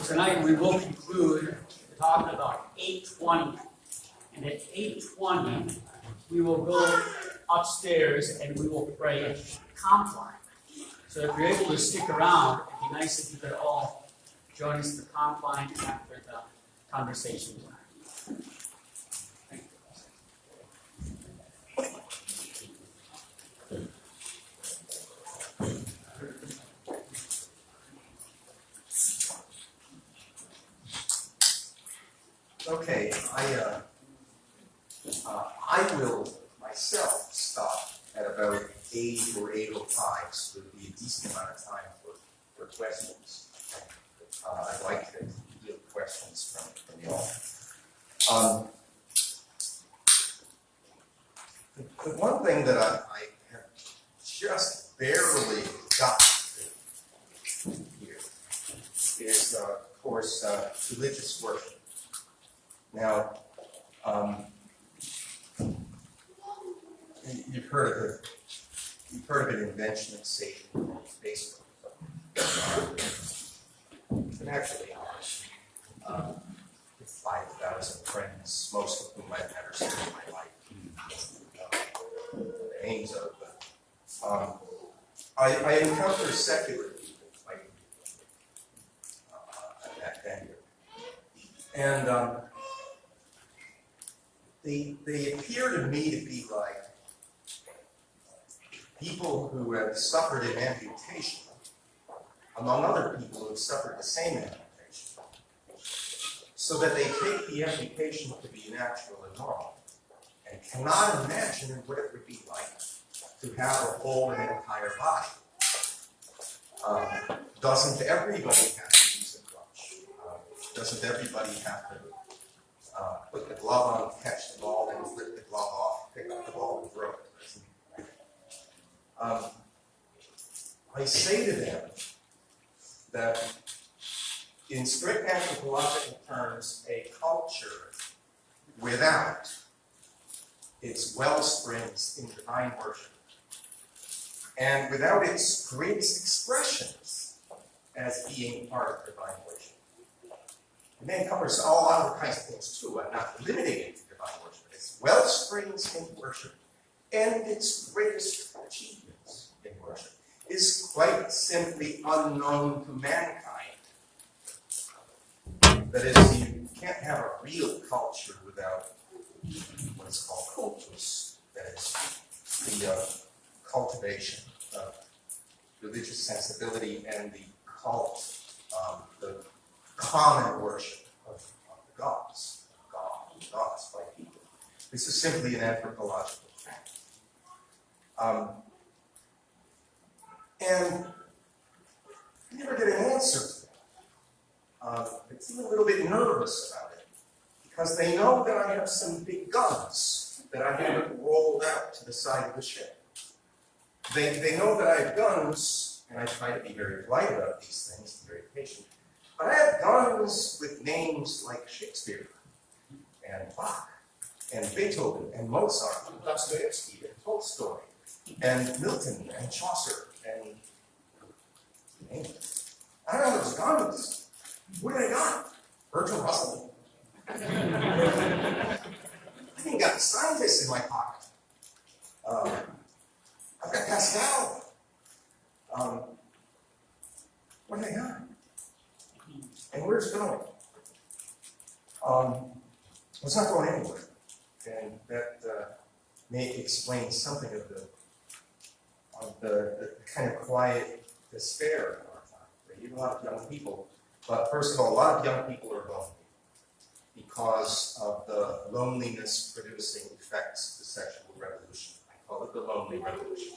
tonight we will conclude talking about 8:20. And at 8:20, we will go upstairs and we will pray compline. So if you're able to stick around, it'd be nice if you could all join us for compline after the conversation tonight. Thank you. Okay, I will myself stop at about 8 or 8:05, so there'll be a decent amount of time for questions. I'd like to field questions from you all. The one thing that I have just barely got to here is, of course, religious worship. Now, you've heard of an invention of Satan on Facebook. But actually, 5,000 friends, most of whom I've never seen in my life. The names of it, but I encounter secular people like at that venue, and they appear to me to be like people who have suffered an amputation, among other people who have suffered the same amputation, so that they take the amputation to be natural and normal, and cannot imagine what it would be like to have a whole and entire body. Doesn't everybody have to use a crutch? Doesn't everybody have to put the glove on, catch the ball, then flip the glove off, pick up the ball, and throw it? I say to them that in strict anthropological terms, a culture without its wellsprings in divine worship and without its greatest expressions as being part of divine worship. And then covers a lot of kinds of things too. I'm not limiting it to divine worship. Its wellsprings in worship and its greatest achievements in worship is quite simply unknown to mankind. That is, you can't have a real culture without what is called cultus, that is, the cultivation of religious sensibility and the cult, the common worship of the gods, gods by people. This is simply an anthropological fact. And I never get an answer to that. They seem a little bit nervous about it, because they know that I have some big guns that I haven't rolled out to the side of the ship. They know that I have guns, and I try to be very polite about these things, very patient, but I have guns with names like Shakespeare, and Bach, and Beethoven, and Mozart, and Dostoevsky, and Tolstoy, and Milton, and Chaucer, and I don't have those guns. What do I got? Bertrand Russell? I ain't got scientists in my pocket. I've got Pascal. What do I got? And where's it going? It's not going anywhere. And that may explain something of the kind of quiet despair in our time. There are a lot of young people, but first of all, a lot of young people are lonely because of the loneliness-producing effects of the sexual revolution. I call it the lonely revolution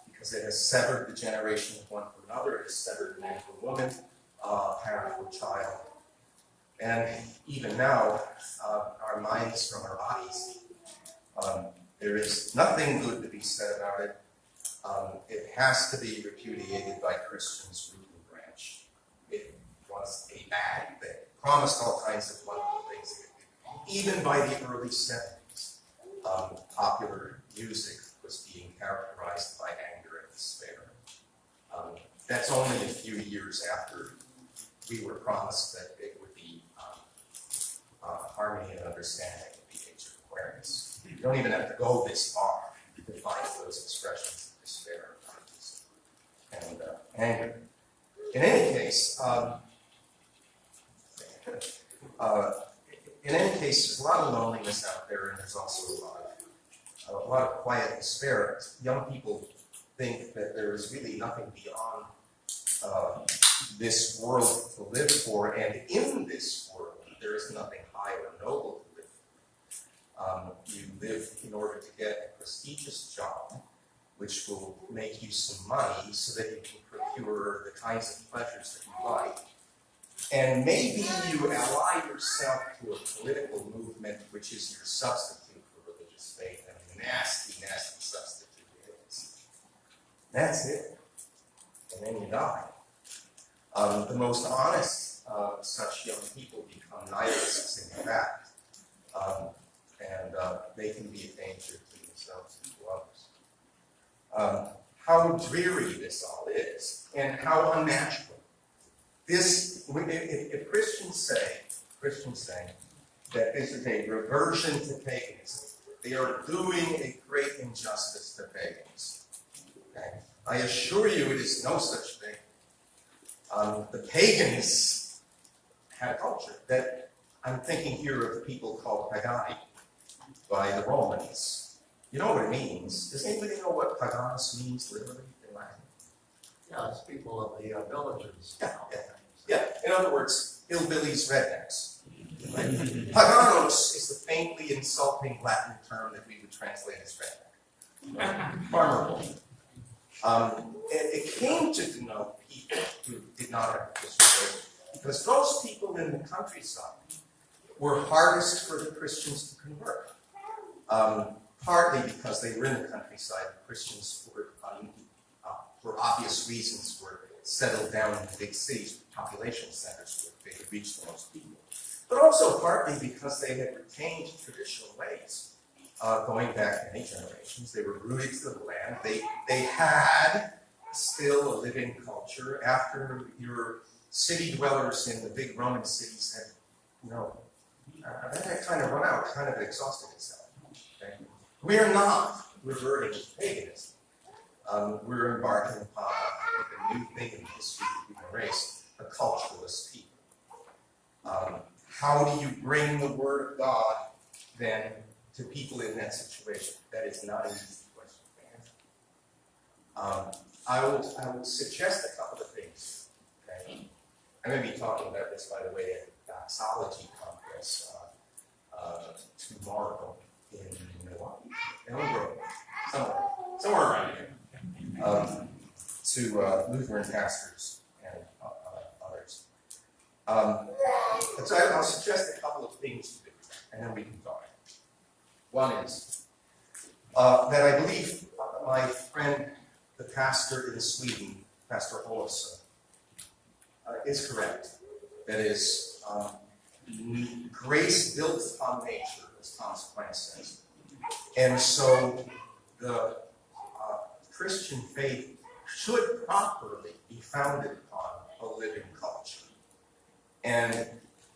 because it has severed the generation of one from another. It has severed man from woman, parent from child, and even now, our minds from our bodies. There is nothing good to be said about it. It has to be repudiated by Christians root and branch. It was a bad thing. Promised all kinds of wonderful things. Even by the early 70s, popular music was being characterized by anger and despair. That's only a few years after we were promised that it would be harmony and understanding at the age of Aquarius. You don't even have to go this far to find those expressions of despair and anger. In any case, there's a lot of loneliness out there, and there's also a lot of quiet despair. Young people think that there is really nothing beyond this world to live for, and in this world there is nothing high or noble to live. You live in order to get a prestigious job, which will make you some money so that you can procure the kinds of pleasures that you like. And maybe you ally yourself to a political movement which is your substitute for religious faith, and a nasty, nasty substitute it is. That's it. And then you die. The most honest such young people become nihilists in fact, and they can be a danger to themselves and to others. How dreary this all is, and how unnatural. If Christians say that this is a reversion to paganism, they are doing a great injustice to pagans. Okay? I assure you it is no such thing. The pagans had a culture that I'm thinking here of people called pagani by the Romans. You know what it means. Does anybody know what paganos means literally in Latin? Yeah, it's people of the villages. Yeah, in other words, hillbillies, rednecks. Right? Paganos is the faintly insulting Latin term that we would translate as redneck. Right? Farmer boy. It came to denote people who did not have a Christian faith, because those people in the countryside were hardest for the Christians to convert. Partly because they were in the countryside, the Christians were, for obvious reasons, were settled down in the big cities, population centers where they could reach the most people. But also partly because they had retained traditional ways going back many generations. They were rooted to the land. They had still a living culture after your city dwellers in the big Roman cities had, that had kind of run out, kind of exhausted itself. Okay? We are not reverting to paganism. We're embarking upon a new thing in the history of the human race, a culturalist people. How do you bring the Word of God, then, to people in that situation? That is not an easy question to answer. I will suggest a couple of things. Okay? I'm going to be talking about this, by the way, at the Doxology Conference tomorrow in Milwaukee. Somewhere around here. To Lutheran pastors and others. So I'll suggest a couple of things to do, and then we can talk. One is that I believe my friend, the pastor in Sweden, Pastor Olofsson, is correct. That is, grace built on nature, as Thomas Aquinas says. And so the Christian faith should properly be founded upon a living culture. And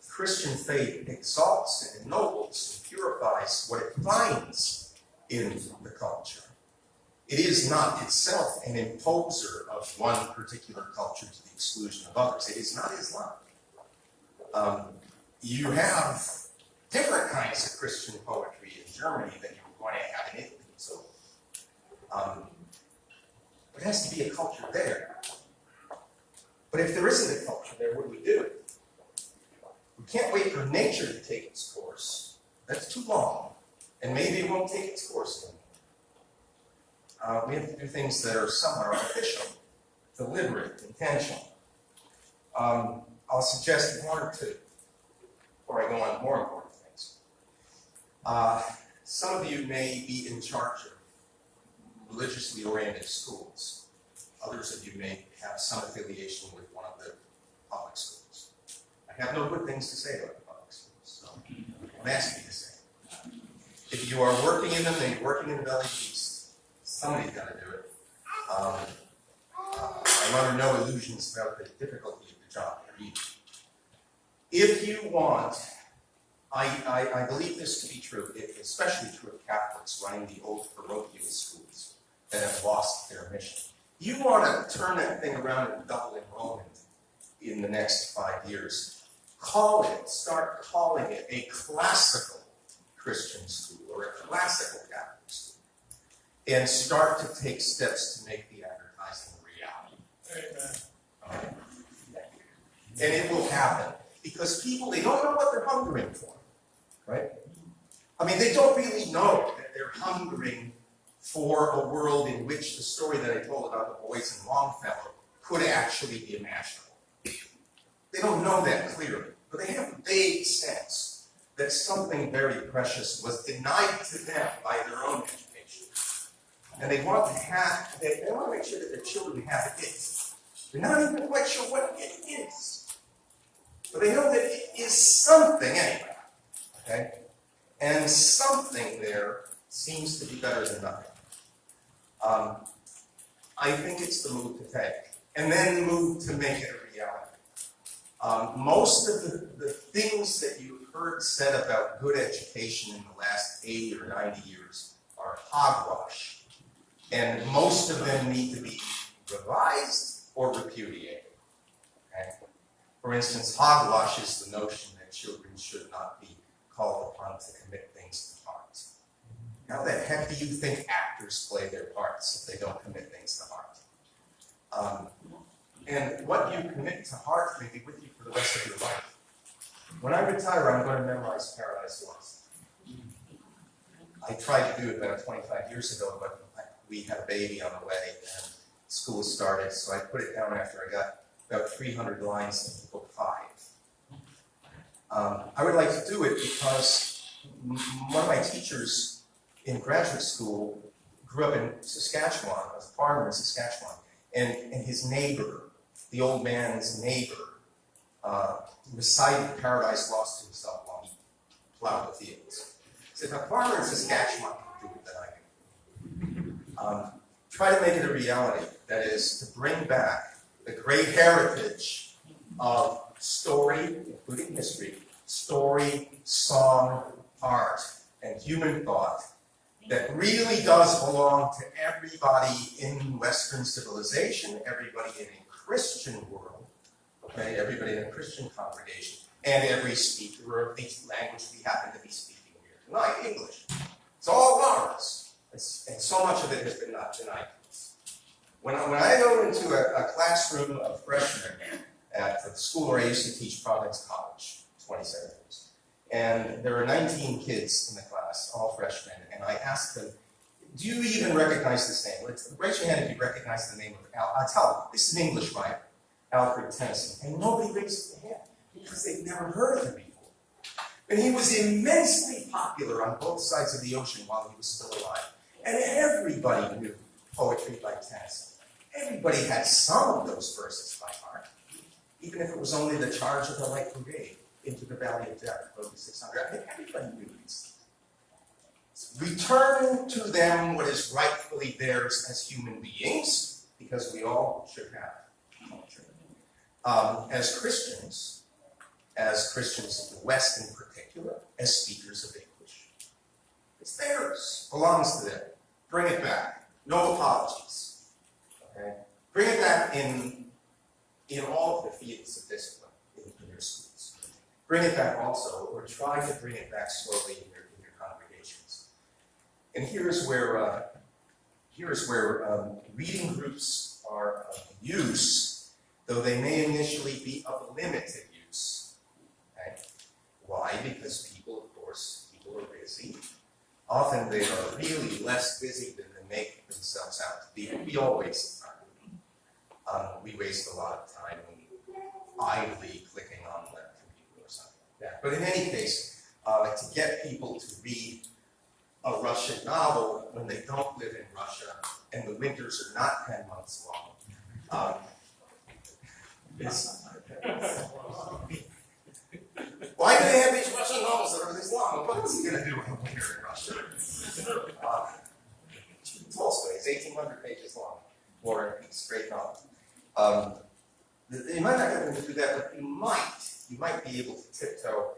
Christian faith exalts and ennobles and purifies what it finds in the culture. It is not itself an imposer of one particular culture to the exclusion of others. It is not Islam. You have different kinds of Christian poetry in Germany than you're going to have in Italy. So, there has to be a culture there. But if there isn't a culture there, what do we do? We can't wait for nature to take its course. That's too long. And maybe it won't take its course anymore. We have to do things that are somewhat artificial, deliberate, intentional. I'll suggest one or two before I go on to more important things. Some of you may be in charge of religiously oriented schools. Others of you may have some affiliation with one of the public schools. I have no good things to say about the public schools, so I'm asking you to say. If you are working in them, then you're working in the Valley East. Somebody's got to do it. I'm under no illusions about the difficulty of the job either. If you want, I believe this to be true, especially true of Catholics running the old parochial schools that have lost their mission. You want to turn that thing around and double enrollment in the next 5 years. Start calling it a classical Christian school or a classical Catholic school. And start to take steps to make the advertising a reality. Amen. And it will happen. Because people, they don't know what they're hungering for. Right? I mean, they don't really know that they're hungering for a world in which the story that I told about the boys in Longfellow could actually be imaginable. They don't know that clearly, but they have a vague sense that something very precious was denied to them by their own education. And they want to make sure that their children have it. They're not even quite sure what it is. But they know that it is something anyway. Okay? And something there seems to be better than nothing. I think it's the move to take. And then move to make it a reality. Most of the things that you've heard said about good education in the last 80 or 90 years are hogwash. And most of them need to be revised or repudiated. Okay? For instance, hogwash is the notion that children should not be called upon to commit things to heart. How the heck do you think actors play their parts if they don't commit things to heart? And what you commit to heart may be with you for the rest of your life. When I retire, I'm going to memorize Paradise Lost. I tried to do it about 25 years ago, but we had a baby on the way and school started, so I put it down after I got about 300 lines in book 5. I would like to do it because one of my teachers in graduate school grew up in Saskatchewan, was a farmer in Saskatchewan, and his neighbor, the old man's neighbor, recited Paradise Lost to himself while he plowed the fields. He said, if a farmer in Saskatchewan can do it, then I can. Try to make it a reality, that is, to bring back the great heritage of story, including history, story, song, art, and human thought that really does belong to everybody in Western civilization, everybody in a Christian world, okay, everybody in a Christian congregation, and every speaker of the language we happen to be speaking here tonight, English. It's all ours. And so much of it has been not denied to us. When I go into a classroom of freshmen at the school where I used to teach, Providence College, 27 years, and there are 19 kids in the class, all freshmen, and I ask them, do you even recognize this name? Raise your hand if you recognize the name of I tell them, this is an English writer, Alfred Tennyson, and nobody raises their hand because they've never heard of him before. And he was immensely popular on both sides of the ocean while he was still alive. And everybody knew poetry by Tennyson. Everybody had some of those verses by heart, even if it was only the charge of the Light Brigade into the Valley of Death, over 600. I think everybody knew these things. Return to them what is rightfully theirs as human beings, because we all should have culture. As Christians of the West in particular, as speakers of English. It's theirs, belongs to them. Bring it back. No apologies. Okay? Bring it back in all of the fields of discipline in your schools. Bring it back also, or try to bring it back slowly in your congregations. And here's where reading groups are of use, though they may initially be of limited use. Okay? Why? Because people are busy. Often they are really less busy than they make themselves out to be. We all waste time. We waste a lot of time idly clicking on the computer or something like that. But in any case, to get people to read a Russian novel when they don't live in Russia and the winters are not 10 months long, why do they have these Russian novels that are this long? What is he going to do in the winter in Russia? Tolstoy is 1,800 pages long, or a straight novel. You might not get them to do that, but you you might be able to tiptoe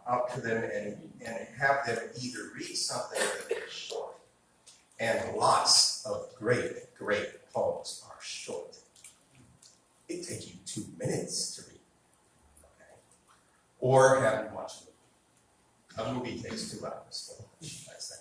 out to them and have them either read something that is short, and lots of great poems are short. It takes you 2 minutes to read, okay? Or have you watch a movie. A movie takes 2 hours, I say.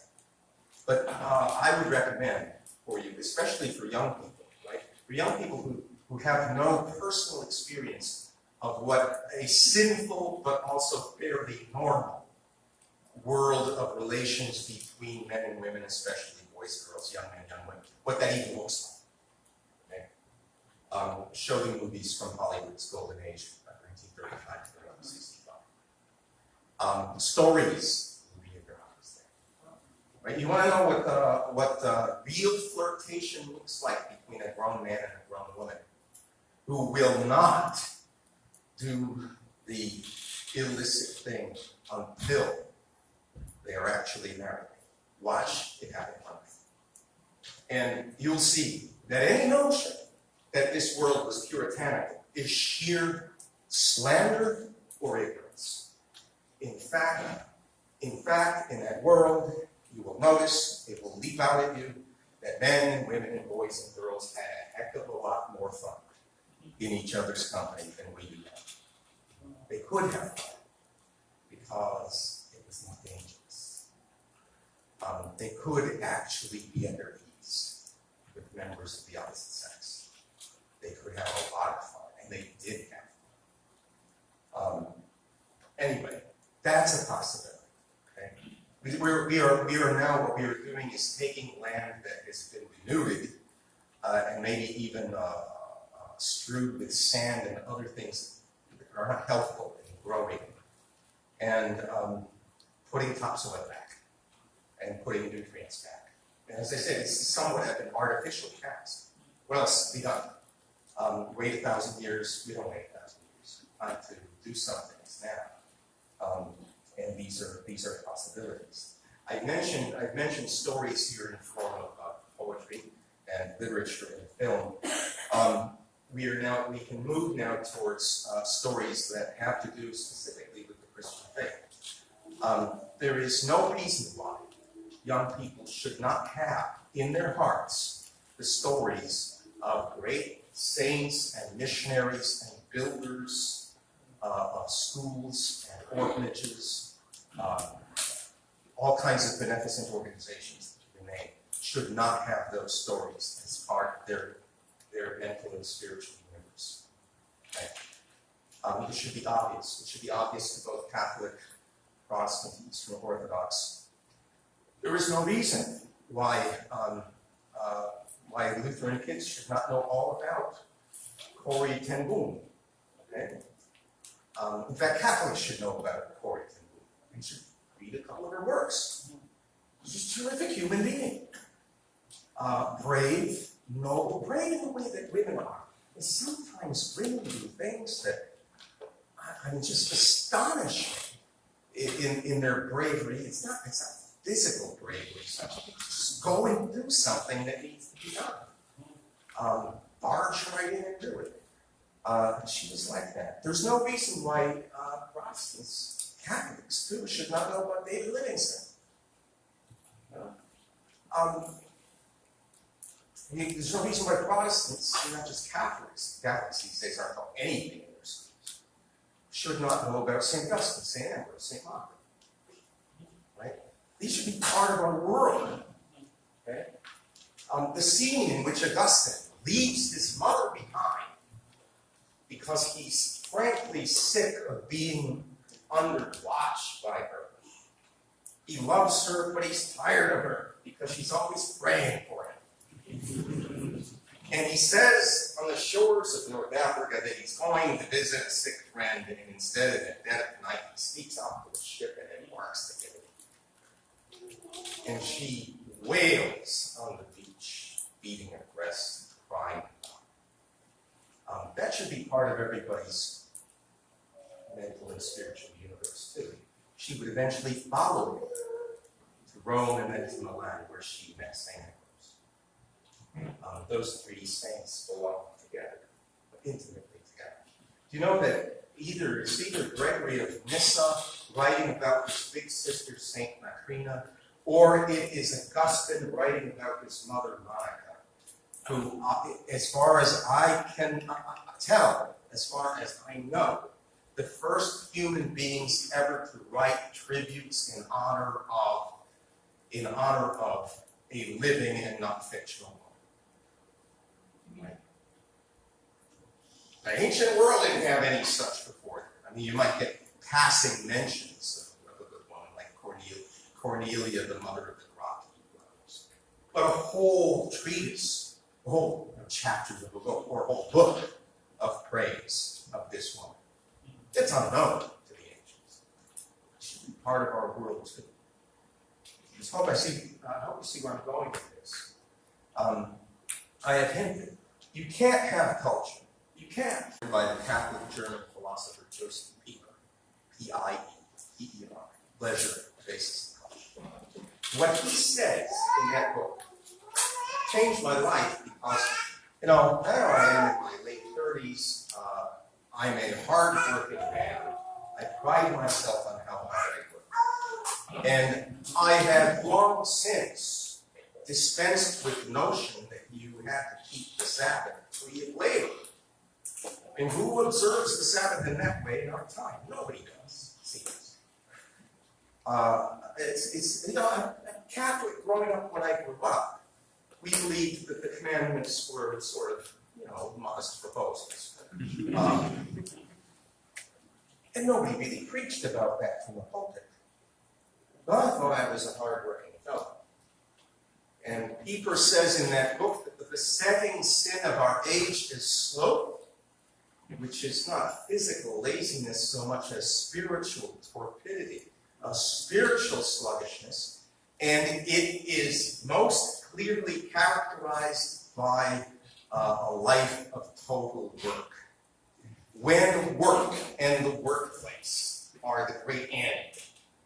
But I would recommend for you, especially for young people, right? For young people who have no personal experience of what a sinful but also fairly normal world of relations between men and women, especially boys, girls, young men, young women, what that even looks like. Okay? Show them movies from Hollywood's golden age, 1935 to 1965. Stories will be in your eyes there. Right? You want to know what real flirtation looks like between a grown man and a grown woman who will not do the illicit thing until they are actually married. Watch it happen. And you'll see that any notion that this world was puritanical is sheer slander or ignorance. In fact, in that world, you will notice, it will leap out at you, that men and women and boys and girls had a heck of a lot more fun in each other's company than we do now. They could have fun because it was not dangerous. They could actually be at their ease with members of the opposite sex. They could have a lot of fun, and they did have fun. Anyway, that's a possibility. Okay? We are now, what we are doing is taking land that has been denuded and maybe even strewed with sand and other things that are not helpful in growing, and putting topsoil back and putting nutrients back. And as I said, it's somewhat of an artificial task. What else can be done? Wait 1,000 years, we don't wait 1,000 years. Time to do something now. And these are possibilities. I've mentioned stories here in the form of poetry and literature and film. We can move now towards stories that have to do specifically with the Christian faith. There is no reason why young people should not have in their hearts the stories of great saints and missionaries and builders of schools and orphanages, all kinds of beneficent organizations that you name, should not have those stories as part of their mental and spiritual universe. Okay? It should be obvious. It should be obvious to both Catholic, Protestant, Eastern Orthodox. There is no reason why Lutheran kids should not know all about Corrie ten Boom. Okay? In fact, Catholics should know about Corrie ten Boom. They should read a couple of her works. She's a terrific human being. Brave, noble, brave in the way that women are. And sometimes women do things that, just astonish me in their bravery. It's not physical bravery. It's just go and do something that needs to be done. Barge right in and do it. She was like that. There's no reason why Protestants, Catholics too, should not know about David Livingstone. There's no reason why Protestants, not just Catholics these days aren't taught anything in their schools, should not know about St. Augustine, St. Ambrose, St. Margaret. Right? These should be part of our world. Okay? The scene in which Augustine leaves his mother behind because he's frankly sick of being under watch by her. He loves her, but he's tired of her because she's always praying for him. And he says on the shores of North Africa that he's going to visit a sick friend, and instead of at dead of night, he sneaks off to a ship and embarks to Italy. And she wails on the beach, beating her breast, crying. That should be part of everybody's mental and spiritual universe, too. She would eventually follow him to Rome and then to Milan, where she met St. Ambrose. Those three saints belong together, intimately together. Do you know that it's either Gregory of Nyssa writing about his big sister Saint Macrina, or it is Augustine writing about his mother Monica, who, as far as I can tell, as far as I know, the first human beings ever to write tributes in honor of a living and not fictional woman. Right? The ancient world didn't have any such before. I mean, you might get passing mentions of a good woman like Cornelia, the mother of the rock brothers. But a whole treatise, a whole chapter of a book, or a whole book of praise of this woman. It's unknown to the ancients. It should be part of our world too. I hope you see where I'm going with this. I have hinted. You can't have culture. You can't. By the Catholic German philosopher Joseph Pieper, P-I-E-P-E-R, pleasure, basis of culture. What he says in that book changed my life because, now I am in my late 30s. I'm a hard-working man. I pride myself on how hard I work. And I have long since dispensed with the notion that you have to keep the Sabbath free of labor. And who observes the Sabbath in that way in our time? Nobody does, it seems. I'm a Catholic growing up when I grew up. We believed that the commandments were sort of, modest proposals. And nobody really preached about that from the pulpit. But I thought I was a hard-working fellow. And Pieper says in that book that the besetting sin of our age is sloth, which is not physical laziness so much as spiritual torpidity, a spiritual sluggishness, and it is most clearly characterized by a life of total work. When work and the workplace are the great end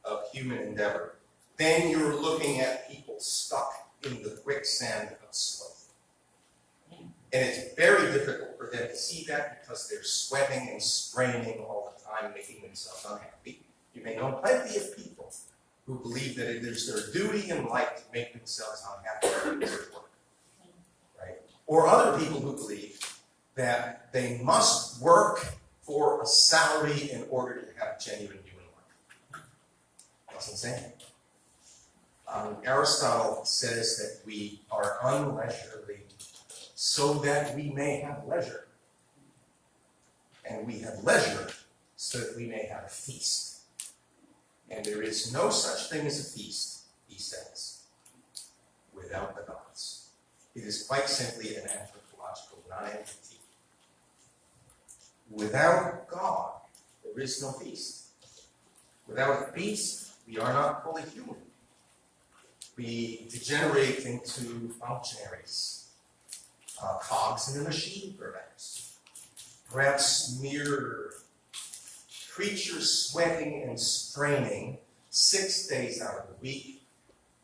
of human endeavor, then you're looking at people stuck in the quicksand of sloth. And it's very difficult for them to see that because they're sweating and straining all the time, making themselves unhappy. You may know plenty of people who believe that it is their duty in life to make themselves unhappy because of work. Right? Or other people who believe that they must work for a salary in order to have genuine human life. That's insane. Aristotle says that we are unleisurely so that we may have leisure. And we have leisure so that we may have a feast. And there is no such thing as a feast, he says, without the gods. It is quite simply an anthropological nonentity. Without God, there is no feast. Without a feast, we are not fully human. We degenerate into functionaries, cogs in a machine, perhaps mere creatures sweating and straining 6 days out of the week,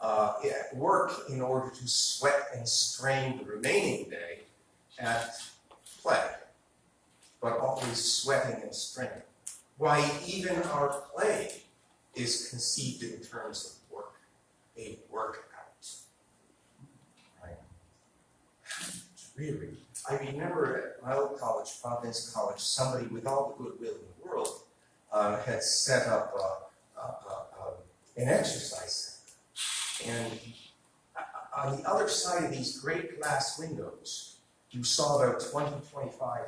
at work in order to sweat and strain the remaining day at play, but always sweating and straining. Why, even our play is conceived in terms of work, a workout. Right? Really, I remember at my old college, Providence College, somebody with all the goodwill in the world had set up an exercise center. And on the other side of these great glass windows, you saw about 20, 25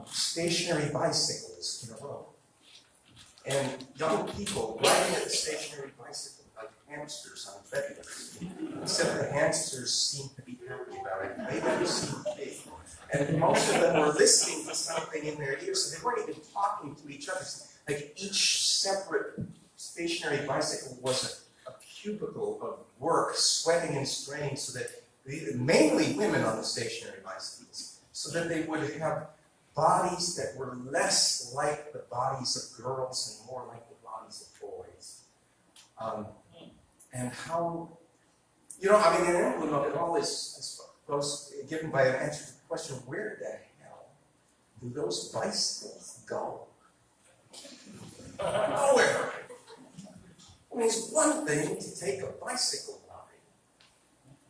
stationary bicycles in a row. And young people riding at the stationary bicycle like hamsters on treadmills. Except the hamsters seemed to be happy about it. They didn't seem to be. And most of them were listening to something in their ears, so they weren't even talking to each other. Like each separate stationary bicycle was a cubicle of work, sweating and straining, so that mainly women on the stationary bicycles, so that they would have bodies that were less like the bodies of girls and more like the bodies of boys. And how, an emblem of it all is, I suppose, given by an answer to the question, where the hell do those bicycles go? Nowhere. I mean, it's one thing to take a bicycle ride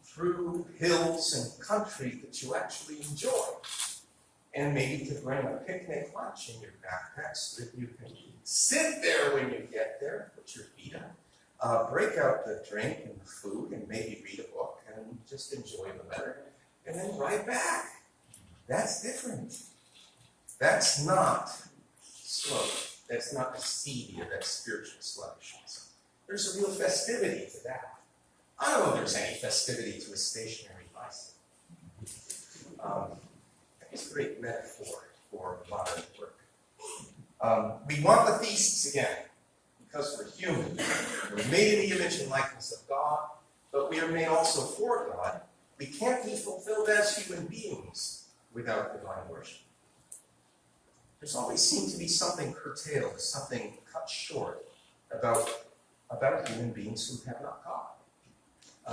through hills and country that you actually enjoy, and maybe to bring a picnic lunch in your backpack so that you can sit there when you get there, put your feet up, break out the drink and the food, and maybe read a book and just enjoy the weather, and then ride back. That's different. That's not slow. That's not acedia, that's spiritual sluggishness. There's a real festivity to that. I don't know if there's any festivity to a stationary bicycle. It's a great metaphor for modern work. We want the feasts again, because we're human. We're made in the image and likeness of God, but we are made also for God. We can't be fulfilled as human beings without divine worship. There's always seemed to be something curtailed, something cut short about human beings who have not God.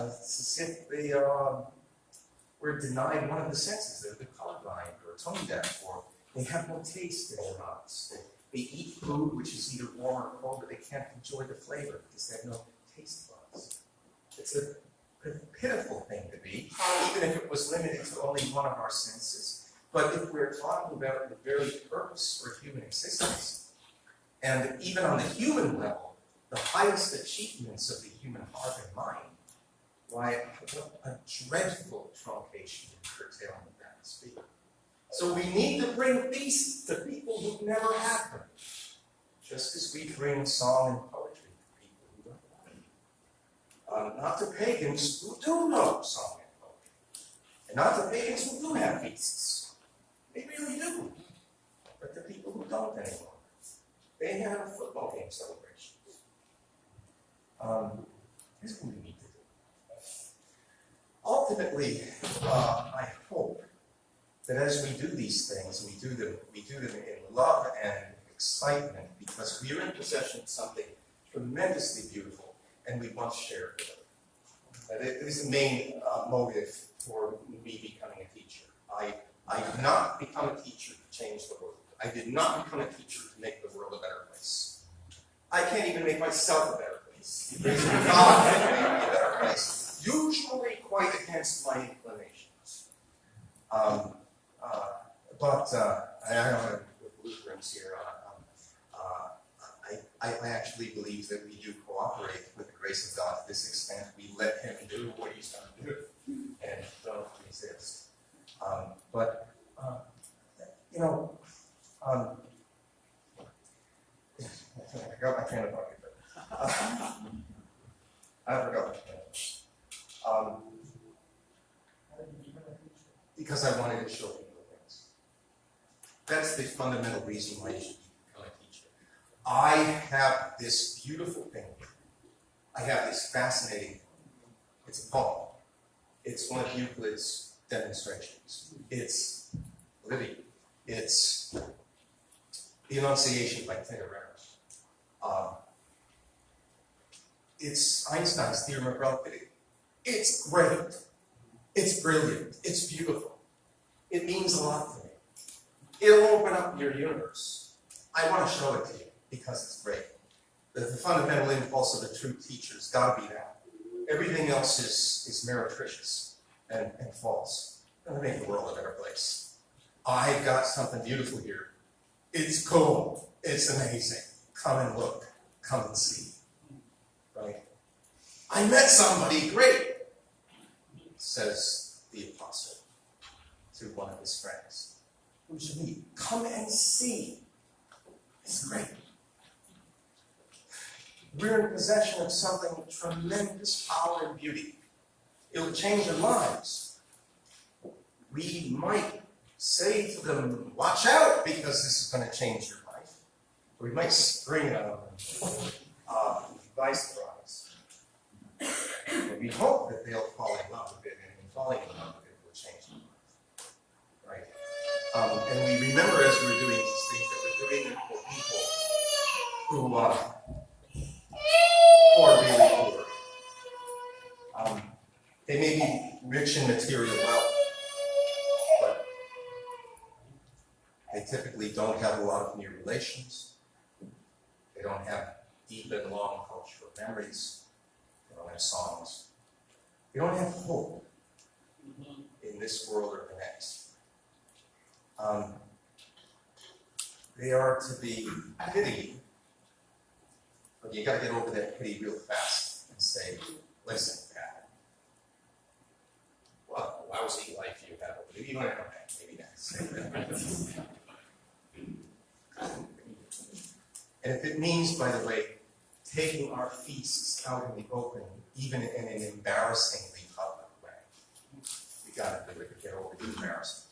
It's as if they were denied one of the senses. They're colorblind or tone deaf, or they have no taste in their mouths. They eat food which is either warm or cold, but they can't enjoy the flavor because they have no taste buds. It's a pitiful thing to be, even if it was limited to only one of our senses. But if we're talking about the very purpose for human existence, and even on the human level, the highest achievements of the human heart and mind, why, what a dreadful truncation and curtailment that must be. So we need to bring feasts to people who never had them, just as we bring song and poetry to people who don't have them. Not to pagans who do know song and poetry, and not to pagans who do have feasts. They really do. But the people who don't anymore, they have football game celebrations. Here's what we need to do. Ultimately, I hope that as we do these things, we do them in love and excitement, because we are in possession of something tremendously beautiful, and we want to share it with them. It is the main motive for me becoming a teacher. I did not become a teacher to change the world. I did not become a teacher to make the world a better place. I can't even make myself a better place. The grace of God can make me a better place, usually quite against my inclinations. But I don't have Lutherans here. I actually believe that we do cooperate with the grace of God to this extent. We let Him do what He's going to do and don't resist. You know, I got my train of thought here. I forgot my train of thought. Because I wanted to show people things. That's the fundamental reason why you should become a teacher. I have this beautiful thing. I have this fascinating, it's a poem. It's one of Euclid's demonstrations. It's living. It's the Enunciation by Tintoretto. It's Einstein's theorem of relativity. It's great. It's brilliant. It's beautiful. It means a lot to me. It'll open up your universe. I want to show it to you because it's great. The fundamental impulse of a true teacher has got to be that. Everything else is meretricious and false. It'll make the world a better place. I've got something beautiful here. It's cool. It's amazing. Come and look. Come and see. Right? I met somebody great, says the apostle to one of his friends. Who should meet? Come and see. It's great. We're in possession of something of tremendous power and beauty. It'll change our lives. We might say to them, watch out, because this is going to change your life. We might spring at them by surprise. And we hope that they'll fall in love with it, and in falling in love with it will change their life. Right? And we remember as we're doing these things that we're doing them for people who are really poor. They may be rich in material wealth, but they typically don't have a lot of near relations. They don't have deep and long cultural memories. They don't have songs. They don't have hope in this world or the next. They are to be pitied, but you got to get over that pity real fast and say, listen, Dad, what a lousy life you have. Maybe you don't have that. Maybe that's. And if it means, by the way, taking our feasts out in the open, even in an embarrassingly public way, we got to do it to get over the embarrassment.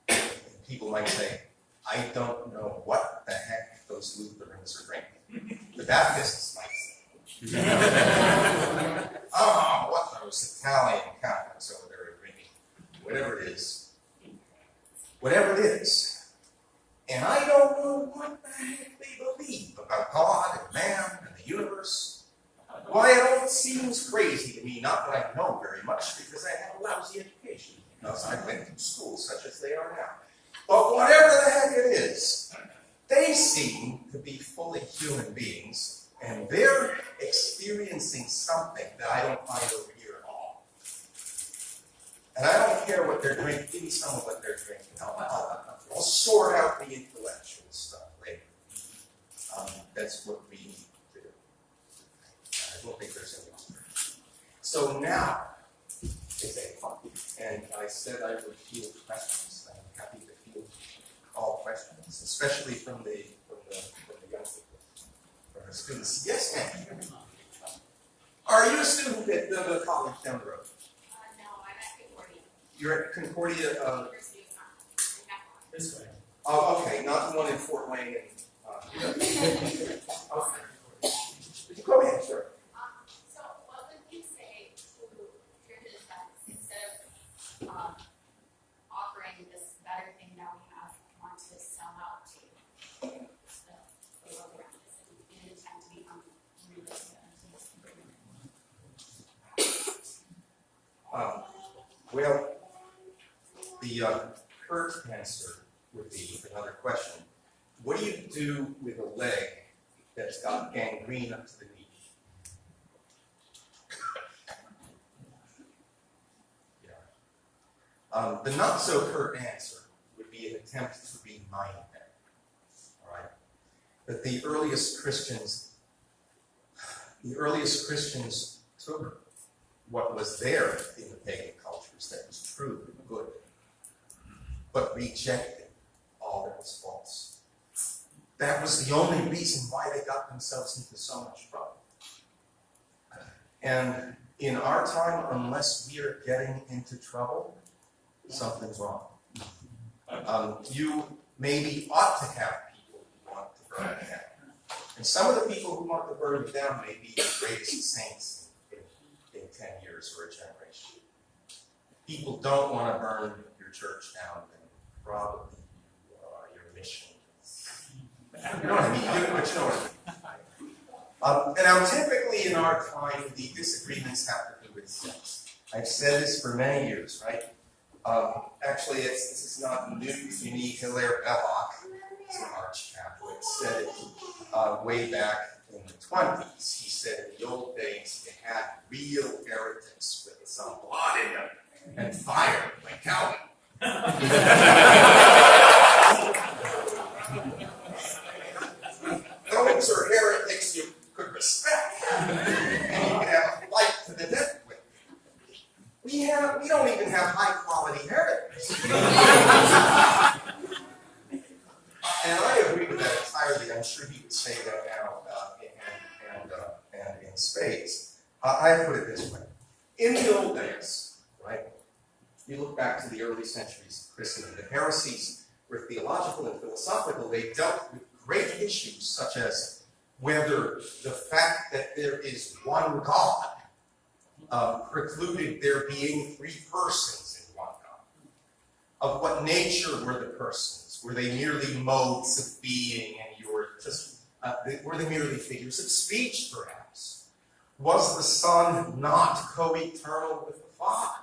And people might say, I don't know what the heck those Lutherans are drinking. The Baptists might say, oh, what those Italian Catholics over there are drinking. Whatever it is. Whatever it is. And I don't know what the heck they believe about God and man and the universe. Why, it all seems crazy to me, not that I know very much, because I had a lousy education, because I went to school such as they are now. But whatever the heck it is, they seem to be fully human beings, and they're experiencing something that I don't find over here at all. And I don't care what they're drinking. Give me some of what they're drinking. I'll sort out the intellectual stuff later. That's what we need to do. I don't think there's anything. So now is a fun. And I said I would field questions. I'm happy to field all questions, especially from the young people, from the students. Yes, ma'am. Are you a student at the college down the road? No, I'm at Concordia. You're at Concordia. University of Concord. This way. Oh, okay, not the one in Fort Wayne. Okay. Go ahead, sir. So what would you say to your defense instead of offering this better thing that we have, want to sell out to the world around us and intend to become religious? Well, the curt answer would be another question. What do you do with a leg that's got gangrene up to the knee? Yeah. The not so curt answer would be an attempt to remind them. All right, that the earliest Christians took what was there in the pagan cultures that was true and good, but rejected all that was false. That was the only reason why they got themselves into so much trouble. And in our time, unless we are getting into trouble, something's wrong. You maybe ought to have people who want to burn it down. And some of the people who want to burn it down may be the greatest saints in 10 years or a generation. People don't want to burn your church down, then probably your mission. You know what I mean? But you know what I mean. And now typically in our time, the disagreements have to do with sex. I've said this for many years, right? Actually, this is not new to me. Hilaire Belloc, who's an arch-Catholic, said it way back in the 20s. He said in the old days, you had real heretics with some blood in them and fire, like Calvin. Those are heretics you could respect, and you could have a fight to the death with. We don't even have high-quality heretics. And I agree with that entirely. I'm sure he would say that now and in spades. I put it this way. In the old days, right, you look back to the early centuries of Christendom, the heresies were theological and philosophical. They dealt with great issues such as whether the fact that there is one God precluded there being three persons in one God. Of what nature were the persons? Were they merely modes of being and you were just, were they merely figures of speech perhaps? Was the Son not co-eternal with the Father,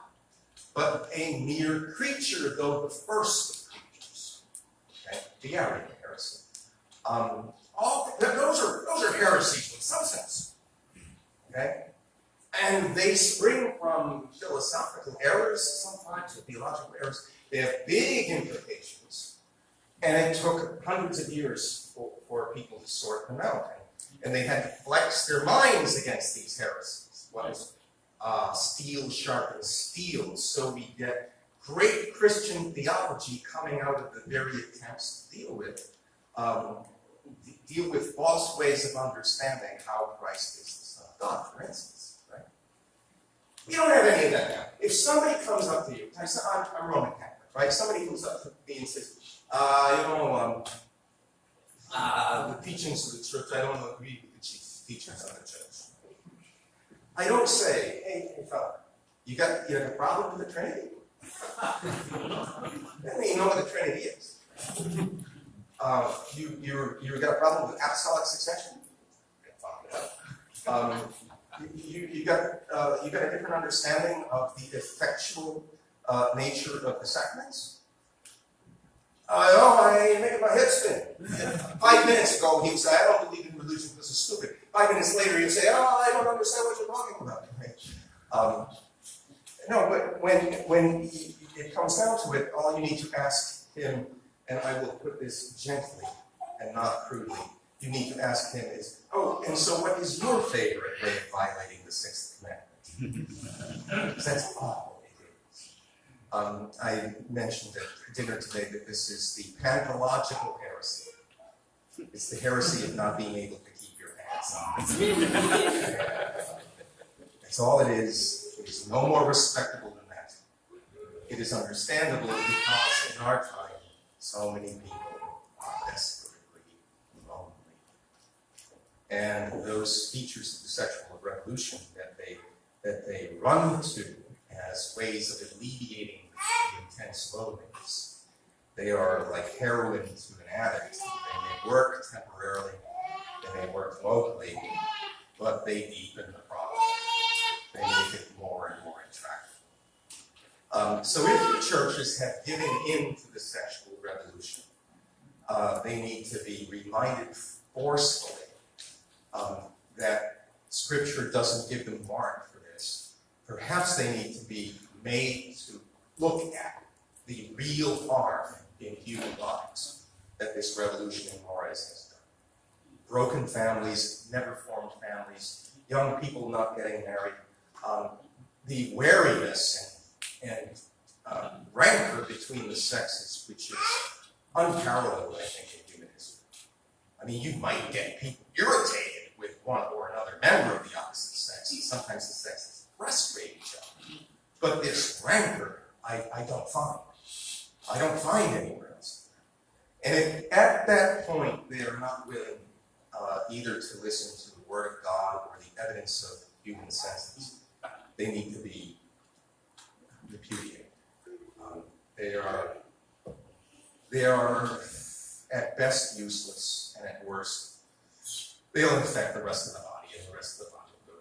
but a mere creature, though the first of creatures? the Arian heresy. Those are heresies in some sense. Okay? And they spring from philosophical errors, sometimes, or theological errors. They have big implications. And it took hundreds of years for people to sort them out. And they had to flex their minds against these heresies. Steel sharpens steel. So we get great Christian theology coming out of the very attempts to deal with false ways of understanding how Christ is the Son of God, for instance. Right? We don't have any of that now. If somebody comes up to you, I'm Roman Catholic, right? Somebody comes up to me and says, the teachings of the church, I don't agree with the teachings of the church. I don't say, hey fella, you got a problem with the Trinity? I mean, you know what the Trinity is. You got a problem with apostolic succession? You got a different understanding of the effectual nature of the sacraments? I make my head spin. 5 minutes ago, he would say, I don't believe in religion because it's stupid. 5 minutes later, he would say, I don't understand what you're talking about. No, but when it comes down to it, all you need to ask him, and I will put this gently and not crudely, you need to ask him is, and so what is your favorite way of violating the sixth commandment? Because that's all it is. I mentioned at dinner today that this is the pathological heresy. It's the heresy of not being able to keep your pants on. That's all it is. It is no more respectable than that. It is understandable because in our time, so many people are desperately lonely. And those features of the sexual revolution that they run to as ways of alleviating the intense loneliness, they are like heroin to an addict. They may work temporarily, they may work locally, but they deepen the problem. They make it more and more attractive. So if the churches have given in to the sexual revolution, they need to be reminded forcefully that Scripture doesn't give them warrant for this. Perhaps they need to be made to look at the real harm in human lives that this revolution in Juarez has done. Broken families, never formed families, young people not getting married, the wariness and rancor between the sexes, which is unparalleled, I think, in human history. I mean, you might get people irritated with one or another member of the opposite sex, and sometimes the sexes frustrate each other. But this rancor, I don't find. I don't find anywhere else. And at that point, they are not willing either to listen to the Word of God or the evidence of human senses. They need to be repudiated. They are at best useless, and at worst, they'll infect the rest of the body, and the rest of the body will go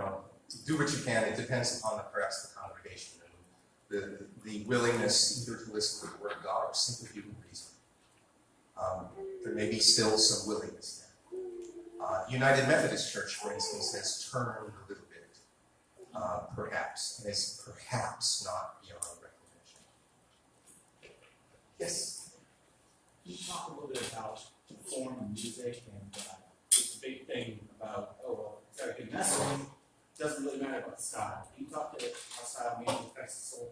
down. Do what you can. It depends upon perhaps the congregation and the willingness either to listen to the Word of God or simply human reason. There may be still some willingness there. United Methodist Church, for instance, has turned a little bit, perhaps, and is perhaps not beyond recognition. Yes? Can you talk a little bit about form and music and this big thing about, it's got a good message, doesn't really matter about the style. Can you talk to how style music affects the soul?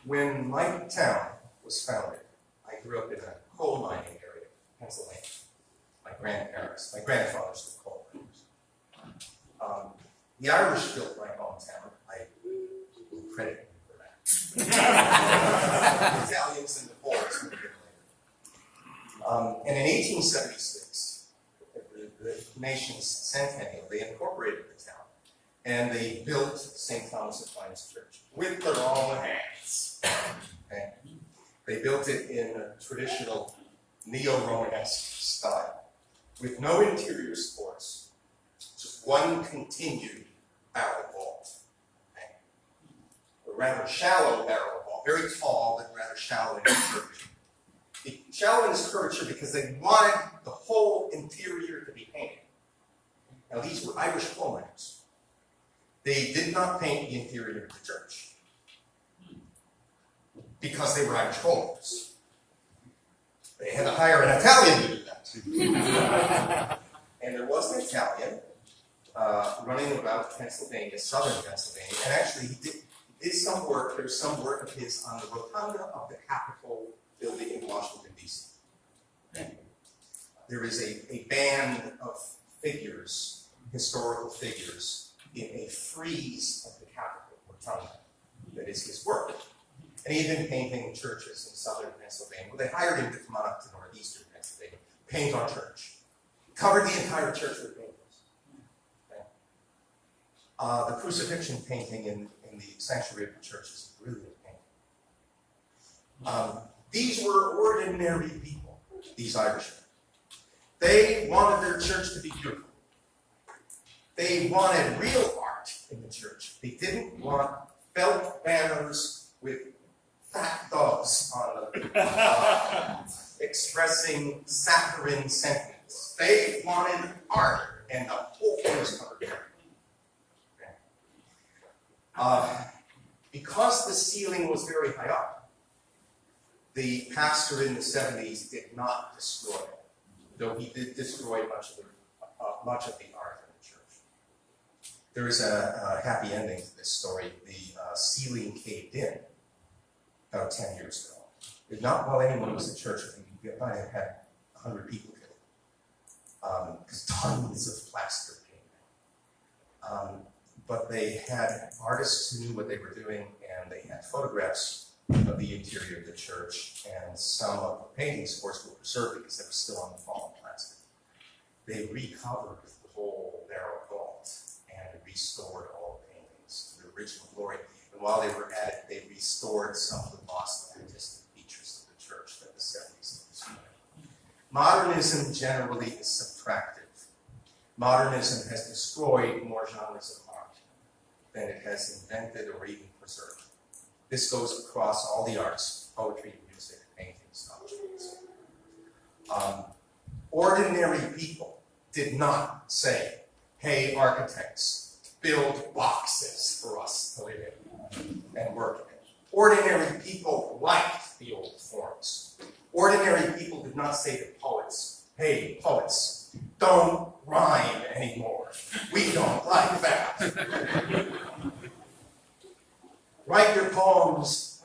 When my town was founded, I grew up in a coal mining area, Pennsylvania. My grandparents, my grandfathers were coal miners. The Irish built my hometown. I will credit them for that. The Italians and the Poles were here later. And in 1876, the nation's centennial, they incorporated the town. And they built St. Thomas Aquinas Church with their own hands. Okay? They built it in a traditional neo-Romanesque style. with no interior supports, just one continued barrel vault. A rather shallow barrel vault, very tall but rather shallow in its curvature. Shallow in its curvature because they wanted the whole interior to be painted. Now these were Irish coal miners. They did not paint the interior of the church because they were Irish coal miners. They had to hire an Italian to do that. And there was an Italian running about Pennsylvania, southern Pennsylvania, and actually he did some work. There's some work of his on the rotunda of the Capitol building in Washington, D.C. There is a band of figures, historical figures, in a frieze of the Capitol rotunda that is his work. And he had been painting churches in southern Pennsylvania. Well, they hired him to come on up to northeastern Pennsylvania, paint our church. Covered the entire church with paintings. Okay. The crucifixion painting in the sanctuary of the church is a brilliant painting. These were ordinary people, these Irishmen. They wanted their church to be beautiful. They wanted real art in the church. They didn't want felt banners with fat dogs on them expressing saccharine sentiments. They wanted art, and the whole thing was covered. Because the ceiling was very high up, the pastor in the 70s did not destroy it, though he did destroy much of the art in the church. There is a happy ending to this story. The ceiling caved in about 10 years ago. It not while anyone was in church. We might have had 100 people killed because tons of plaster came in. But they had artists who knew what they were doing, and they had photographs of the interior of the church, and some of the paintings, of course, were preserved because they were still on the fallen plaster. They recovered the whole barrel vault and restored all the paintings to their original glory. And while they were at it, they restored some of the lost artistic features of the church that the 70s destroyed. Modernism generally is subtractive. Modernism has destroyed more genres of art than it has invented or even preserved. This goes across all the arts: poetry, music, painting, sculpture, and so on. Ordinary people did not say, hey, architects, build boxes for us to live in and work in. Ordinary people liked the old forms. Ordinary people did not say to poets, hey, poets, don't rhyme anymore. We don't like that. Write your poems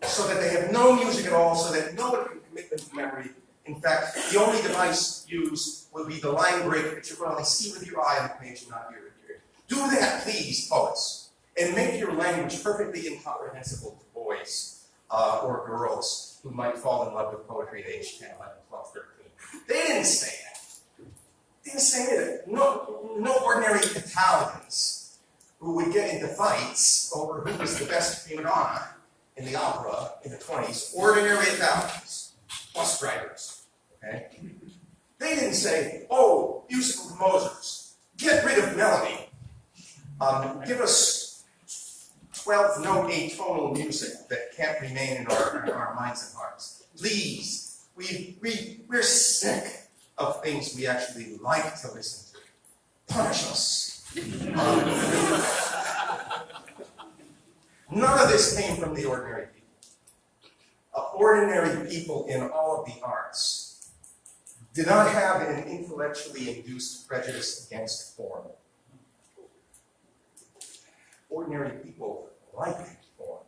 so that they have no music at all, so that no one can commit them to memory. In fact, the only device used will be the line break that you can only see with your eye on the page and not hear with your ear. Do that, please, poets, and make your language perfectly incomprehensible to boys or girls who might fall in love with poetry at age 10, 11, 12, 13. They didn't say that. They didn't say that. No ordinary Italians who would get into fights over who was the best prima donna in the opera in the 20s. Ordinary Italians, bus drivers, okay? They didn't say, oh, musical composers, get rid of melody. Give us 12-note atonal music that can't remain in our minds and hearts. Please, we're sick of things we actually like to listen to. Punish us. None of this came from the ordinary people. Ordinary people in all of the arts did not have an intellectually induced prejudice against form. Ordinary people like form.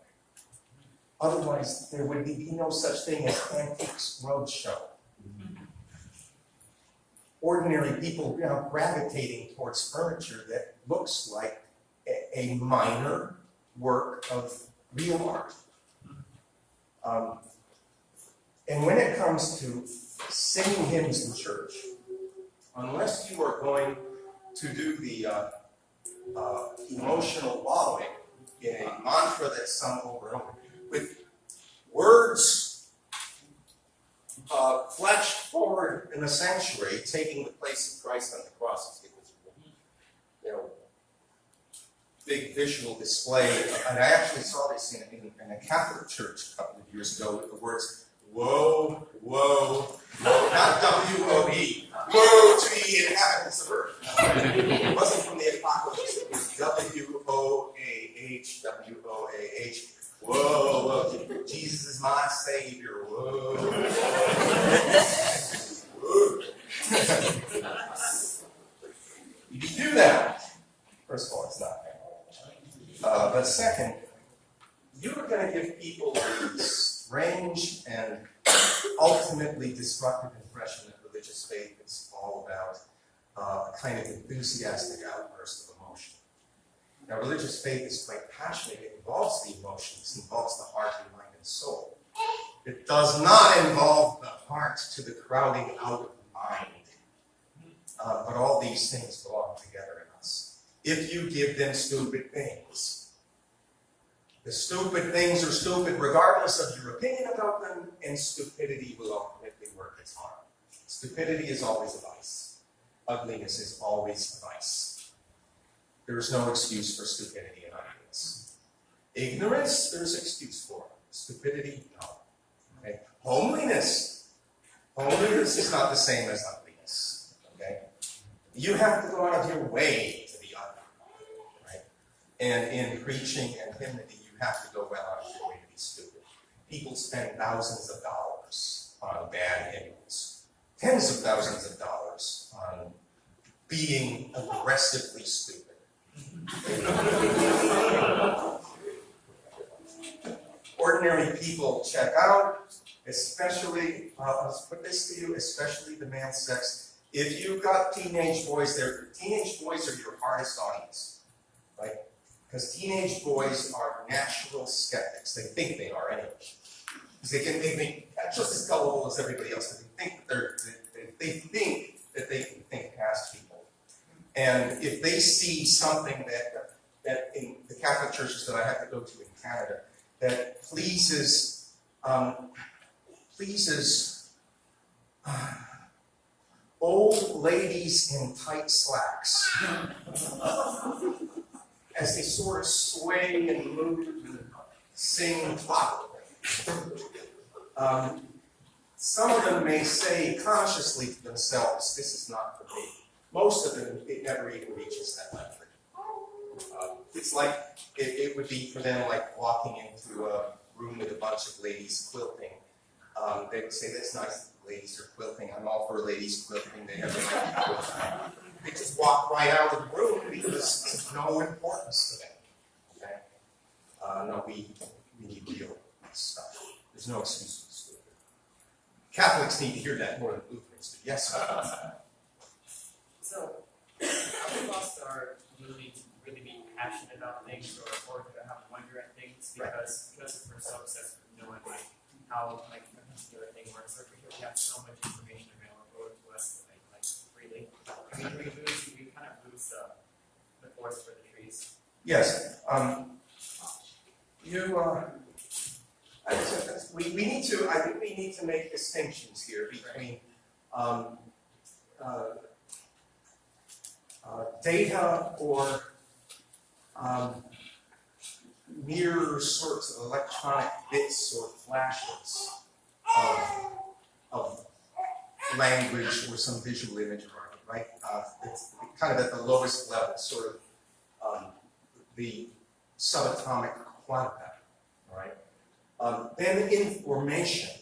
Otherwise, there would be no such thing as Antiques Roadshow. Ordinary people now gravitating towards furniture that looks like a minor work of real art. And when it comes to singing hymns in church, unless you are going to do the emotional wallowing in a mantra that's sung over and over, with words flashed forward in the sanctuary, taking the place of Christ on the cross. It was, you know, big visual display, and I actually saw this in a Catholic church a couple of years ago with the words, "Woe, woe, woe," not W-O-E, "Woe to ye inhabitants of earth." It wasn't from the apocalypse, it was W-O-A-H, W-O-A-H. Whoa, whoa, Jesus is my Savior, whoa. Whoa. You do that. First of all, it's not fair. But second, you're going to give people this strange and ultimately destructive impression that religious faith is all about a kind of enthusiastic outburst of emotion. Now, religious faith is quite passionate. It involves the emotions, it involves the heart and mind and soul. It does not involve the heart to the crowding out of the mind. But all these things belong together in us. If you give them stupid things, the stupid things are stupid regardless of your opinion about them, and stupidity will ultimately work its harm. Stupidity is always a vice. Ugliness is always a vice. There is no excuse for stupidity and ugliness. Ignorance, there's excuse for. Stupidity, no. Okay? Homeliness. Homeliness is not the same as ugliness. Okay? You have to go out of your way to be ugly. Right? And in preaching and hymnody, you have to go well out of your way to be stupid. People spend thousands of dollars on bad hymns, tens of thousands of dollars on being aggressively stupid. Ordinary people check out, especially, I'll put this to you, especially the male sex. If you've got teenage boys there, teenage boys are your hardest audience, right? Because teenage boys are natural skeptics. They think they are anyway. Because they think just as gullible as everybody else. They think that they can think past people. And if they see something that in the Catholic churches that I have to go to in Canada that pleases old ladies in tight slacks as they sort of sway and move and sing and clap. Some of them may say consciously to themselves, "This is not for me." Most of them, it never even reaches that level. It's like, it would be for them like walking into a room with a bunch of ladies quilting. They would say, "That's nice that the ladies are quilting. I'm all for ladies quilting." They just walk right out of the room because it's no importance to them. Okay? No, we need real stuff. There's no excuse for this. Catholics need to hear that more than Lutherans do. Yes, sir. So, how of us are really be passionate about things or to have wonder at things because we're so obsessed with knowing how a particular thing works, or because we have so much information available to us freely. We kind of lose the forest for the trees. Yes. I think we need to make distinctions here between data or mere sorts of electronic bits or flashes of language or some visual image, right? It's kind of at the lowest level, sort of the subatomic quanta, right? Then information,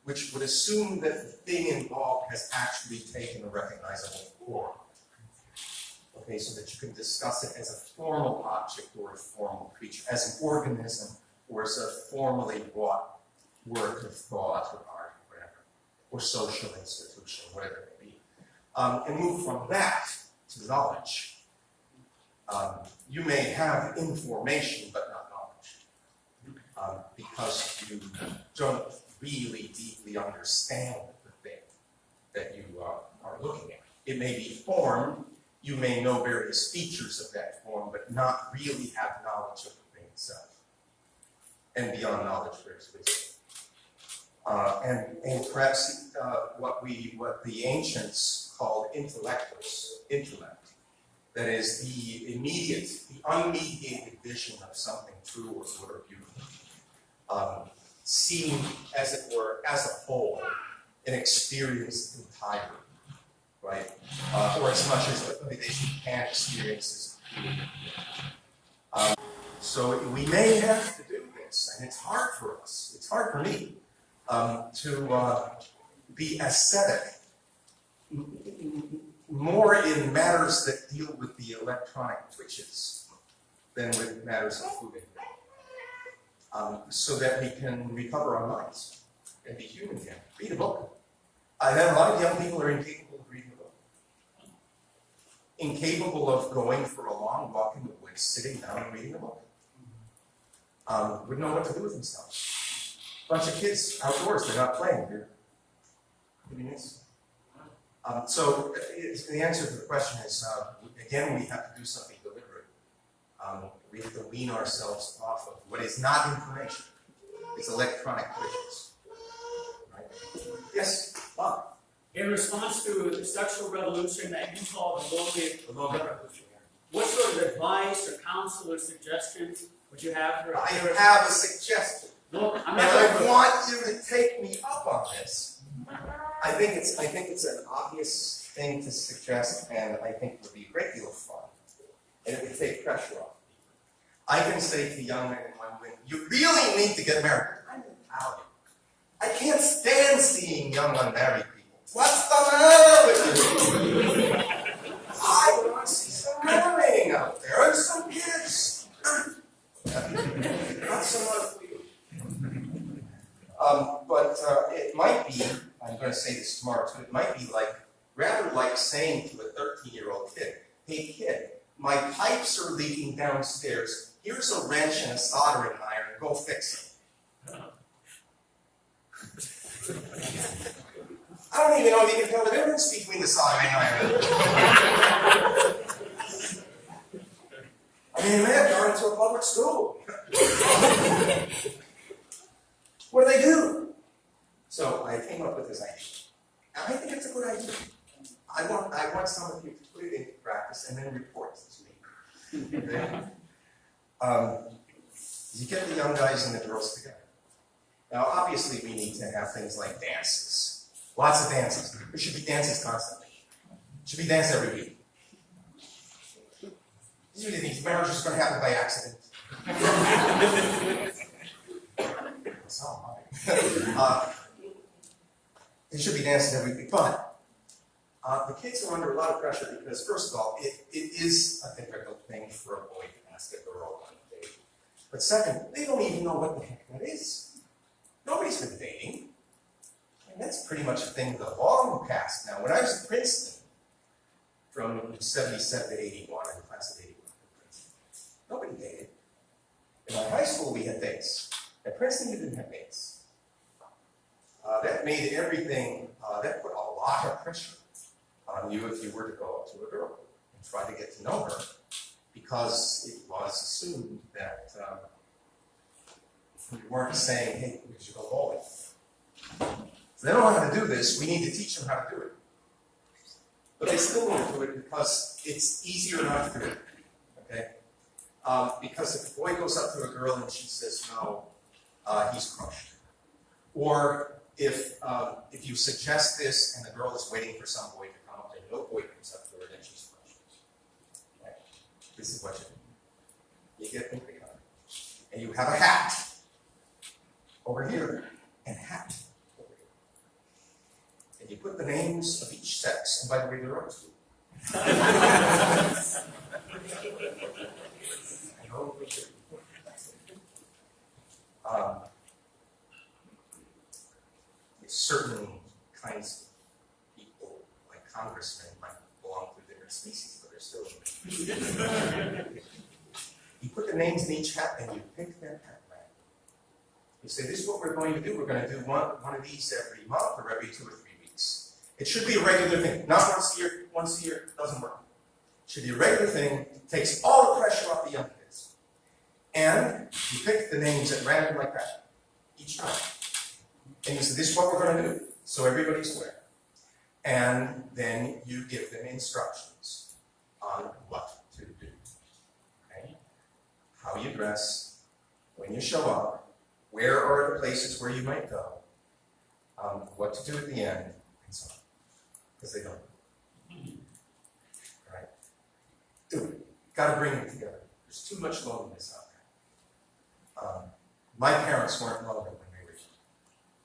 which would assume that the thing involved has actually taken a recognizable form. Okay, so that you can discuss it as a formal object or a formal creature, as an organism, or as a formally wrought work of thought or art, or whatever, or social institution, whatever it may be. And move from that to knowledge. You may have information, but not knowledge, because you don't really deeply understand the thing that you are looking at. It may be formed. You may know various features of that form, but not really have knowledge of the thing itself. And beyond knowledge, there's wisdom. And perhaps what the ancients called intellect, that is the unmediated vision of something true or good or beautiful, seen, as it were, as a whole, and experienced entirely, right? Or as much as they can experience as so we may have to do this, and it's hard for us, it's hard for me, to be ascetic, more in matters that deal with the electronic twitches than with matters of food and drink, so that we can recover our minds and be human again. Read a book. I know a lot of young people are incapable of reading a book. Incapable of going for a long walk in the woods, sitting down and reading a book. Wouldn't know what to do with themselves. Bunch of kids outdoors, they're not playing, they're doing this. So the answer to the question is, again, we have to do something deliberate. We have to wean ourselves off of what is not information. It's electronic twitches. Right? Yes, Bob. In response to the sexual revolution that you call the lonely revolution, what sort of advice or counsel or suggestions would you have for? I have a suggestion. Well, I'm And not I want you to take me up on this. I think it's an obvious thing to suggest, and I think it would be a great deal of fun. And it would take pressure off. I can say to young men and women, you really need to get married. I'm Italian. I can't stand seeing young unmarried people. What's the matter with you? I want to see some marrying out there and some kids. Not so much for you. But it might be, I'm going to say this tomorrow too, it might be rather like saying to a 13-year-old kid, hey kid, my pipes are leaking downstairs. Here's a wrench and a soldering iron. Go fix it. I don't even know if you can tell the difference between the soldering iron. I mean, they have gone into a public school. What do they do? So I came up with this idea. And I think it's a good idea. I want some of you to put it into practice and then report to me. Okay? You get the young guys and the girls together. Now, obviously, we need to have things like dances. Lots of dances. There should be dances constantly. Should be dance every week. These marriages are going to happen by accident. So hard. It should be dancing every week, but the kids are under a lot of pressure because, first of all, it is a difficult thing for a boy to ask a girl on a date. But second, they don't even know what the heck that is. Nobody's been dating. And that's pretty much a thing of the long past now. When I was at Princeton, from 77 to 81, in the class of 81, nobody dated. In my high school, we had dates. At Princeton, we didn't have dates. That made everything, that put a lot of pressure on you if you were to go up to a girl and try to get to know her, because it was assumed that you weren't saying, hey, we should go bowling. So they don't know how to do this, we need to teach them how to do it. But they still won't do it because it's easier not to do it, okay? Because if a boy goes up to a girl and she says no, he's crushed. Or if you suggest this and the girl is waiting for some boy to come up and no boy comes up to her, then she's crushed. Right? This is what you do. You get moving on. And you have a hat over here and a hat over here. And you put the names of each sex, and by the way, there are two. Certain kinds of people, like congressmen, might belong to different species, but they're still You put the names in each hat and you pick that hat right. You say, this is what we're going to do. We're going to do one of these every month or every 2 or 3 weeks. It should be a regular thing. Not once a year. Once a year doesn't work. It should be a regular thing. Takes all the pressure off the young kids. And you pick the names at random like that each time. And you say, this is what we're gonna do, so everybody's aware. And then you give them instructions on what to do. Okay? How you dress, when you show up, where are the places where you might go, what to do at the end, and so on. Because they don't. Right? Do it. Gotta bring it together. There's too much loneliness out there. My parents weren't lonely when they were young.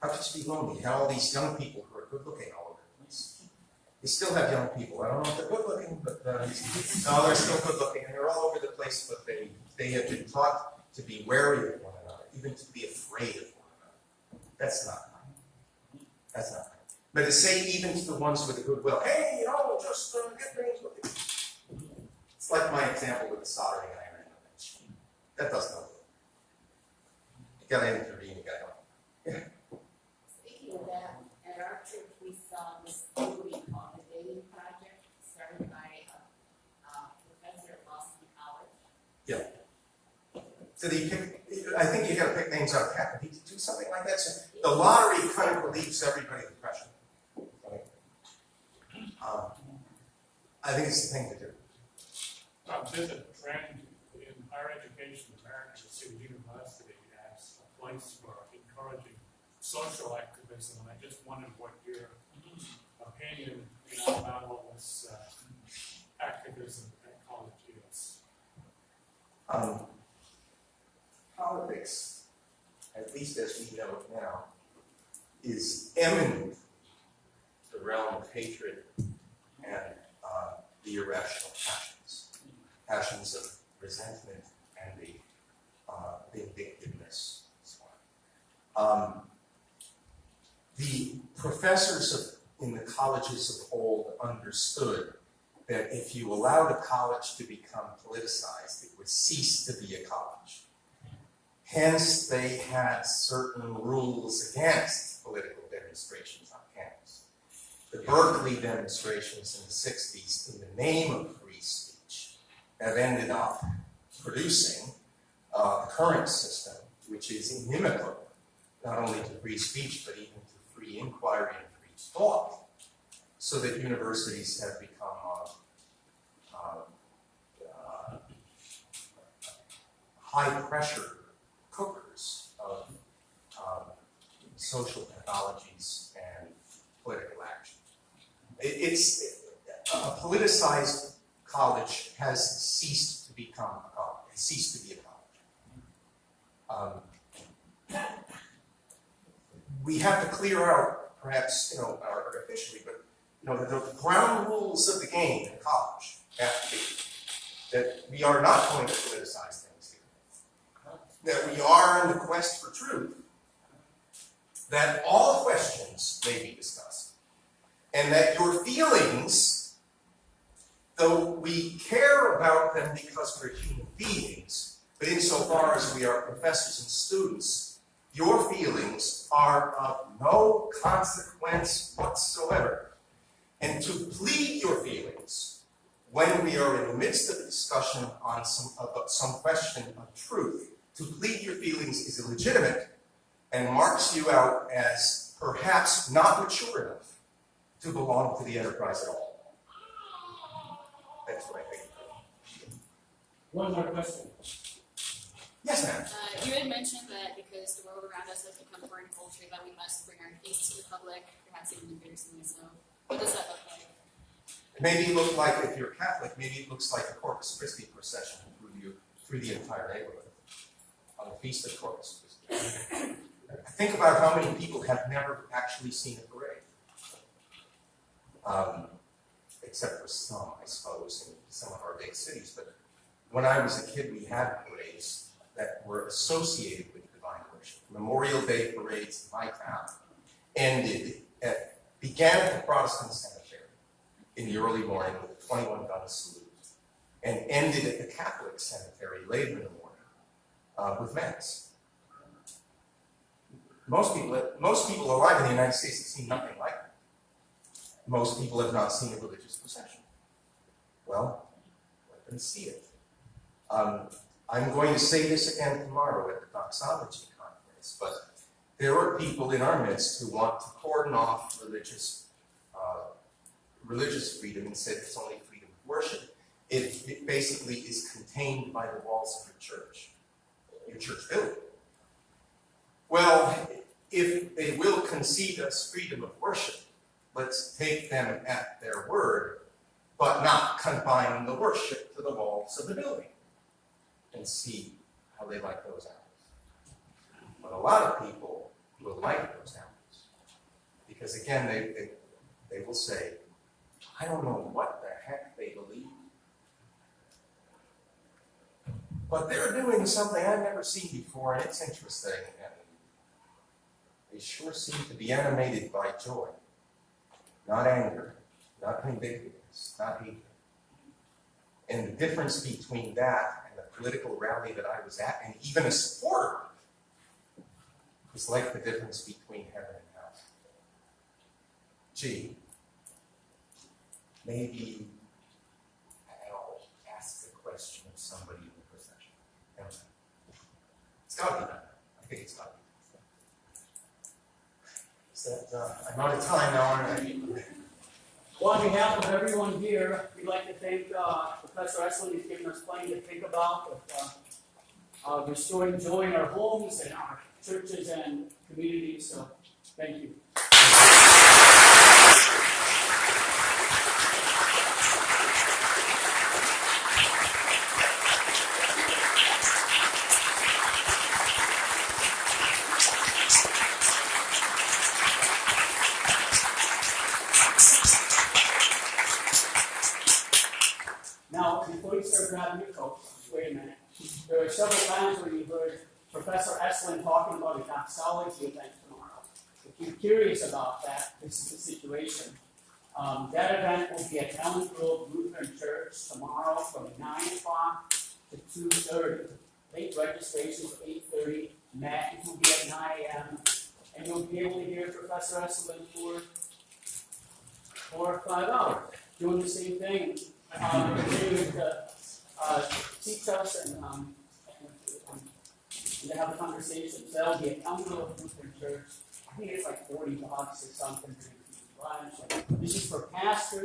How could you be lonely? You had all these young people who are good looking all over the place. You still have young people. I don't know if they're good looking, but no, they're still good looking, and they're all over the place, but they have been taught to be wary of one another, even to be afraid of one another. That's not right. That's not right. But to say even to the ones with the goodwill, hey, just get things with it. It's like my example with the soldering iron and the bench. That does not work. You gotta intervene, you gotta help. Yeah. Speaking of that, at our church, we saw this movie called The Dating Project, started by a professor at Boston College. So I think you gotta pick names out of a hat. Did you do something like that? So the lottery kind of relieves everybody of the pressure. Right? I think it's the thing to do. There's a trend in higher education, American City University as a place for encouraging social activism, and I just wondered what your opinion about all this activism at college is. Politics, at least as we know it now, is eminent the realm of hatred and the irrational passions of resentment and the vindictiveness. The professors in the colleges of old understood that if you allowed a college to become politicized, it would cease to be a college. Hence, they had certain rules against political demonstrations on campus. The Berkeley demonstrations in the 60s, in the name of free speech, have ended up producing a current system which is inimical not only to free speech, but even to free inquiry and free thought, so that universities have become high-pressure cookers of social pathologies and political action. A politicized college has ceased to become a college. It ceased to be a college. We have to clear out, perhaps, artificially, but the ground rules of the game in college have to be that we are not going to politicize things here. That we are in the quest for truth. That all questions may be discussed. And that your feelings, though we care about them because we're human beings, but insofar as we are professors and students, your feelings are of no consequence whatsoever. And to plead your feelings when we are in the midst of a discussion on some question of truth, to plead your feelings is illegitimate and marks you out as perhaps not mature enough to belong to the enterprise at all. That's what I think. One more question. Yes, ma'am. You had mentioned that because the world around us has become foreign culture, that we must bring our faces to the public, perhaps even embarrassingly so. What does that look like? Maybe it look like, if you're Catholic, maybe it looks like a Corpus Christi procession through the entire neighborhood on the Feast of Corpus Christi. Think about how many people have never actually seen a parade. Except for some, I suppose, in some of our big cities. But when I was a kid, we had parades that were associated with divine worship. Memorial Day parades in my town began at the Protestant cemetery in the early morning with a 21-gun salute, and ended at the Catholic cemetery later in the morning with mass. Most people alive in the United States have seen nothing like that. Most people have not seen a religious procession. Well, let them see it. I'm going to say this again tomorrow at the Doxology Conference, but there are people in our midst who want to cordon off religious freedom and say it's only freedom of worship. It basically is contained by the walls of your church building. Well, if they will concede us freedom of worship, let's take them at their word, but not confine the worship to the walls of the building, and see how they like those apples. But a lot of people will like those apples, because again, they will say, I don't know what the heck they believe, but they're doing something I've never seen before, and it's interesting, and they sure seem to be animated by joy, not anger, not vindictiveness, not hatred. And the difference between that and the political rally that I was at, and even a supporter, is like the difference between heaven and hell. Gee, maybe hell asks a question of somebody in the procession. I don't know. It's got to be done. I think it's got to be. Is that, I'm out of time now, aren't I? Well, on behalf of everyone here, we'd like to thank Professor Esolen. He's given us plenty to think about with restoring joy in our homes and our churches and communities. So, thank you. Now, before you start grabbing your coat, wait a minute. There were several times where you heard Professor Esolen talking about a doxology event tomorrow. If you're curious about that, this is the situation. That event will be at Elm Grove Lutheran Church tomorrow from 9 o'clock to 2:30. Late registration for 8:30. Matt will be at 9 a.m. And you'll be able to hear Professor Esolen for 4 or 5 hours doing the same thing. Continuing to teach us and to have a conversation. So that'll be at Elm Grove Lutheran Church. I think it's like $40 or something. Lunch. This is for pastors.